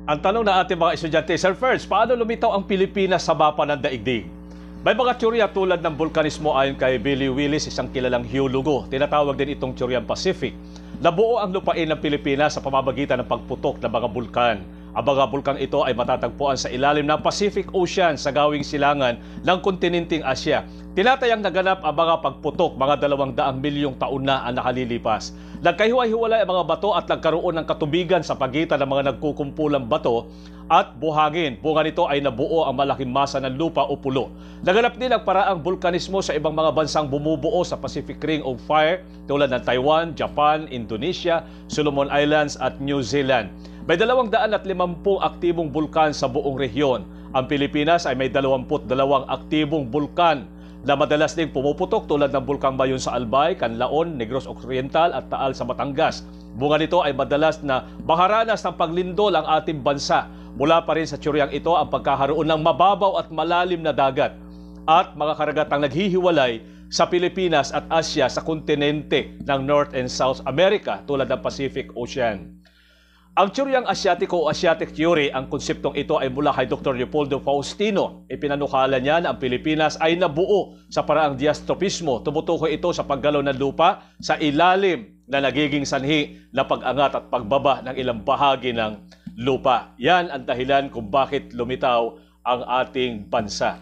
Ang tanong na ating mga estudyante, Sir Ferds, paano lumitaw ang Pilipinas sa mapa ng daigdig? May mga teorya tulad ng vulkanismo ayon kay Billy Willis, isang kilalang geologo. Tinatawag din itong teoryang Pacific. Nabuo ang lupain ng Pilipinas sa pamamagitan ng pagputok ng mga bulkan. Ang mga bulkang ito ay matatagpuan sa ilalim ng Pacific Ocean sa gawing silangan ng kontinenteng Asya. Tinatayang naganap ang mga pagputok mga 200 milyong taon na ang nakalilipas. Nagkahiwa-hiwalay ang mga bato at nagkaroon ng katubigan sa pagitan ng mga nagkukumpulang bato at buhangin. Bunga nito ay nabuo ang malaking masa ng lupa o pulo. Naganap din ang paraang vulkanismo sa ibang mga bansang bumubuo sa Pacific Ring of Fire tulad ng Taiwan, Japan, Indonesia, Solomon Islands at New Zealand. May 250 aktibong bulkan sa buong rehiyon. Ang Pilipinas ay may 22 aktibong bulkan na madalas ding pumuputok tulad ng Bulkang Mayon sa Albay, Canlaon, Negros Occidental at Taal sa Batangas. Bunga nito ay madalas na makaranas ng paglindol ang ating bansa. Mula pa rin sa teoryang ito ang pagkakaroon ng mababaw at malalim na dagat at mga karagatang naghihiwalay sa Pilipinas at Asya sa kontinente ng North and South America tulad ng Pacific Ocean. Ang teoryang Asiatiko o Asiatic Theory, ang konseptong ito ay mula kay Dr. Leopoldo Faustino. Ipinanukala niya na ang Pilipinas ay nabuo sa paraang diastropismo. Tumutukoy ito sa paggalaw ng lupa sa ilalim na nagiging sanhi na pag-angat at pagbaba ng ilang bahagi ng lupa. Yan ang dahilan kung bakit lumitaw ang ating bansa.